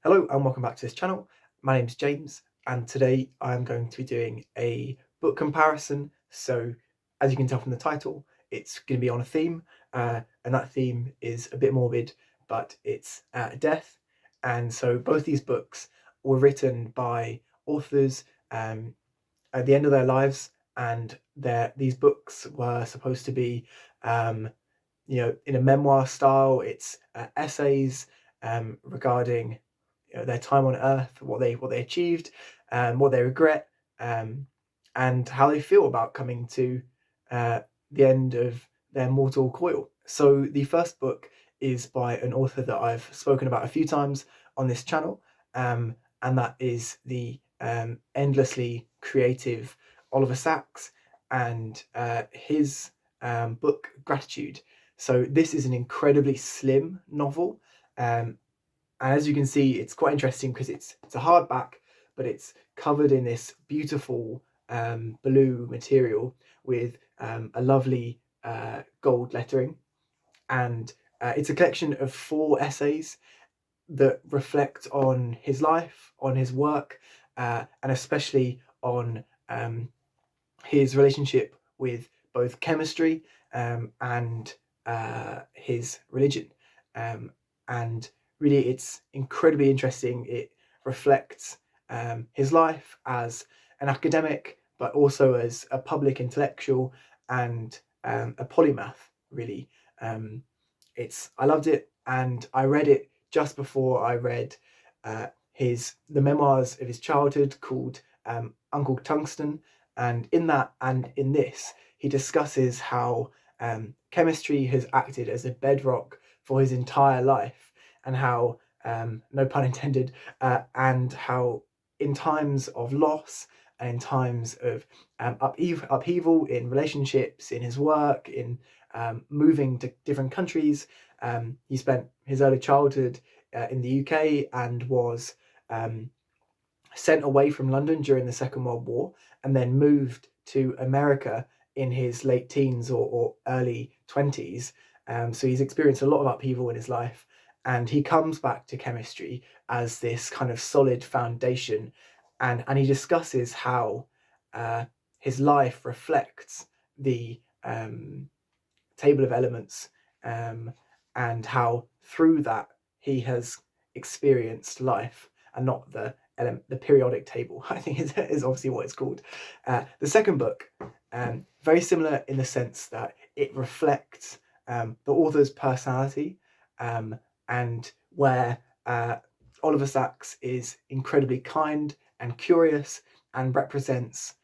Hello and welcome back to this channel. My name's James and today I'm going to be doing a book comparison. So as you can tell from the title, it's going to be on a theme and that theme is a bit morbid, but it's death. And so both these books were written by authors at the end of their lives, and these books were supposed to be in a memoir style. It's essays regarding their time on Earth, what they achieved, what they regret, um, and how they feel about coming to the end of their mortal coil. So the first book is by an author that I've spoken about a few times on this channel, and that is the endlessly creative Oliver Sacks and his book Gratitude. So this is an incredibly slim novel, and as you can see, it's quite interesting because it's a hardback, but it's covered in this beautiful blue material with a lovely gold lettering, and it's a collection of 4 essays that reflect on his life, on his work, and especially on his relationship with both chemistry and his religion. And really, it's incredibly interesting. It reflects his life as an academic, but also as a public intellectual and a polymath, really. I loved it, and I read it just before I read the memoirs of his childhood called Uncle Tungsten, and in that and in this, he discusses how chemistry has acted as a bedrock for his entire life, and how, no pun intended, and how in times of loss and in times of upheaval in relationships, in his work, in moving to different countries, he spent his early childhood in the UK and was sent away from London during the Second World War, and then moved to America in his late teens or early 20s. So he's experienced a lot of upheaval in his life, and he comes back to chemistry as this kind of solid foundation, and he discusses how his life reflects the table of elements, and how through that he has experienced life and not the periodic table. I think is obviously what it's called. The second book, very similar in the sense that it reflects the author's personality, and where Oliver Sacks is incredibly kind and curious and represents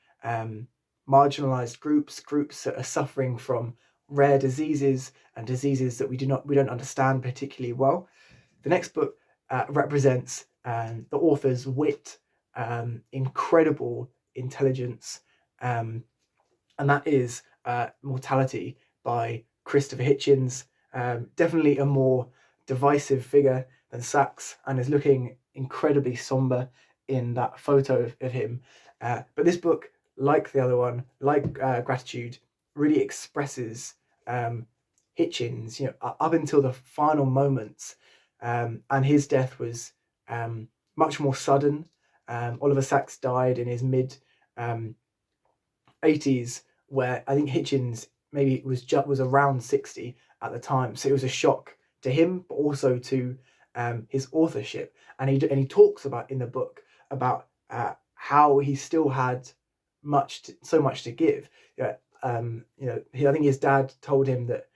marginalized groups that are suffering from rare diseases and diseases that we don't understand particularly well. The next book represents the author's wit, incredible intelligence, and that is Mortality by Christopher Hitchens. Definitely a more divisive figure than Sacks, and is looking incredibly somber in that photo of him. But this book, like the other one, like Gratitude, really expresses Hitchens, up until the final moments, and his death was much more sudden. Oliver Sacks died in his mid 80s, where I think Hitchens maybe was around 60 at the time. So it was a shock to him, but also to his authorship. And he talks about in the book about how he still had so much to give. I think his dad told him that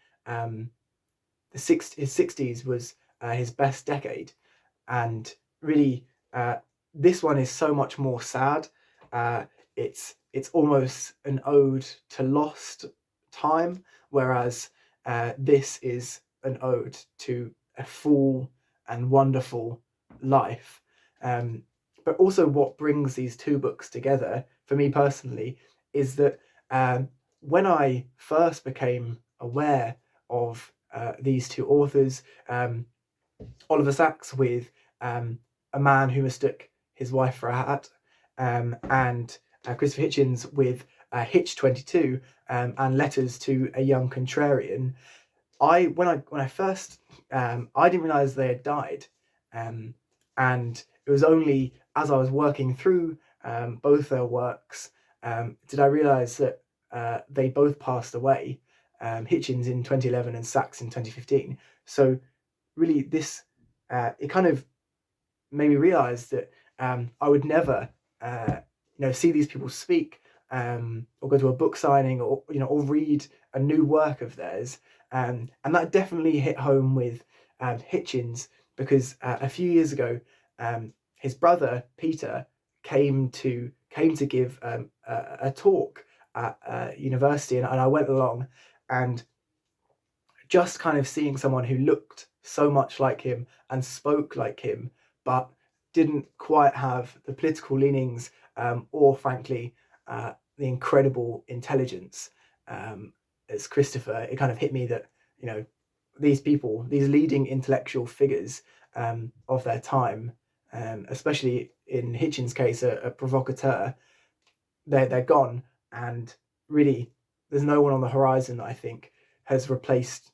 his 60s was his best decade, and really this one is so much more sad. It's almost an ode to lost time, whereas this is an ode to a full and wonderful life. But also, what brings these two books together for me personally is that when I first became aware of these two authors, Oliver Sacks with A Man Who Mistook His Wife for a Hat, and Christopher Hitchens with Hitch 22, and Letters to a Young Contrarian. When I first I didn't realize they had died, And it was only as I was working through both their works did I realise that they both passed away. Hitchens in 2011 and Sachs in 2015. So really, this it kind of made me realise that I would never, see these people speak, or go to a book signing, or or read a new work of theirs, and that definitely hit home with Hitchens, because a few years ago, his brother Peter came to give a talk at university, and I went along, and just kind of seeing someone who looked so much like him and spoke like him, but didn't quite have the political leanings, or frankly, the incredible intelligence as Christopher. It kind of hit me that these people, these leading intellectual figures of their time, especially in Hitchens' case, a provocateur, they're gone, and really, there's no one on the horizon that I think has replaced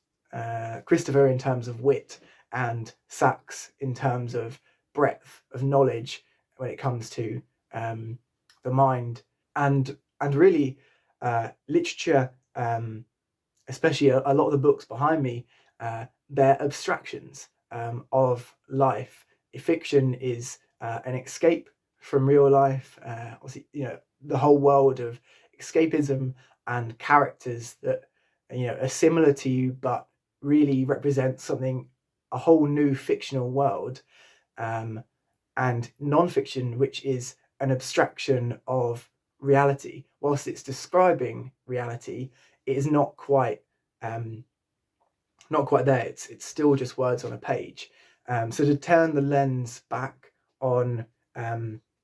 Christopher in terms of wit, and Sachs in terms of breadth of knowledge when it comes to the mind, and really literature, especially a lot of the books behind me, they're abstractions of life. Fiction is an escape from real life. Obviously, the whole world of escapism and characters that are similar to you, but really represent something, a whole new fictional world, and non-fiction, which is an abstraction of reality. Whilst it's describing reality, it is not quite there. It's still just words on a page. So to turn the lens back on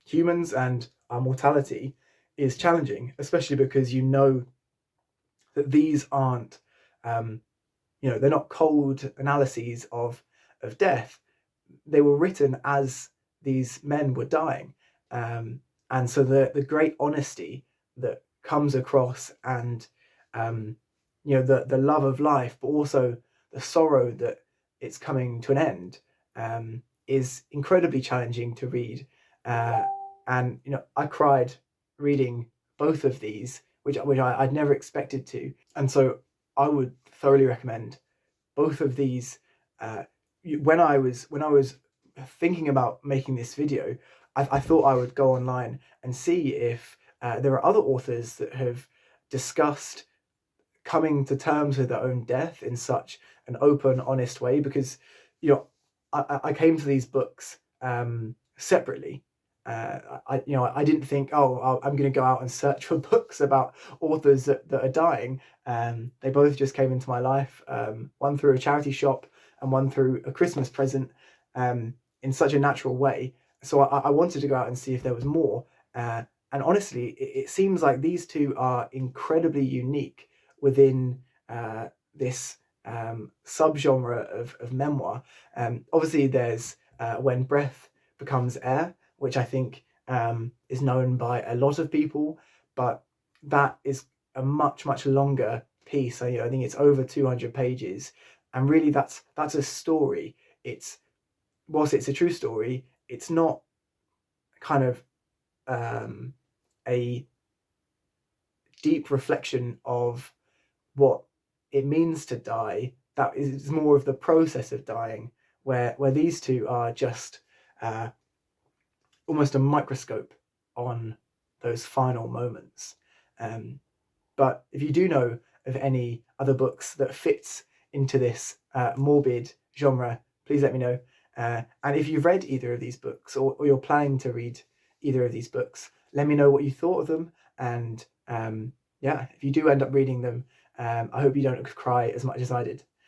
humans and our mortality is challenging, especially because that these aren't they're not cold analyses of death. They were written as these men were dying, and so the great honesty that comes across, and the love of life, but also the sorrow that it's coming to an end, is incredibly challenging to read. And I cried reading both of these, which I'd never expected to, and so I would thoroughly recommend both of these. When I was thinking about making this video, I thought I would go online and see if there are other authors that have discussed coming to terms with their own death in such an open, honest way, because I came to these books separately. I didn't think, oh, I'm going to go out and search for books about authors that are dying. They both just came into my life, one through a charity shop and one through a Christmas present, in such a natural way. So I wanted to go out and see if there was more. And honestly, it seems like these two are incredibly unique within this subgenre of memoir. Obviously, there's When Breath Becomes Air, which I think is known by a lot of people, but that is a much, much longer piece. I think it's over 200 pages, and really that's a story. Whilst it's a true story, it's not kind of a deep reflection of what it means to die. That is more of the process of dying, where these two are just almost a microscope on those final moments. But if you do know of any other books that fits into this morbid genre, please let me know. And if you've read either of these books, or you're planning to read either of these books, let me know what you thought of them. And if you do end up reading them, I hope you don't cry as much as I did.